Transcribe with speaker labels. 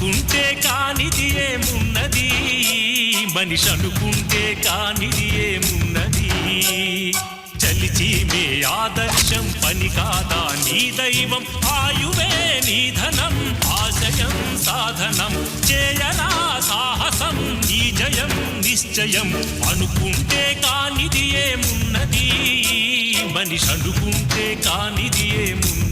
Speaker 1: అనుకుంటే కానిది ఏమున్నది, మనిషి అనుకుంటే కానిది ఏమున్నది. చలిచి మే ఆదర్శం పని కాదా నీ దైవం, ఆయువే నీ ధనం ఆశయం సాధనం. చేయరా సాహసం నీ జయం నిశ్చయం, అనుకుంటే కానిది ఏమున్నది, మనిషి అనుకుంటే కానిది ఏమున్నది.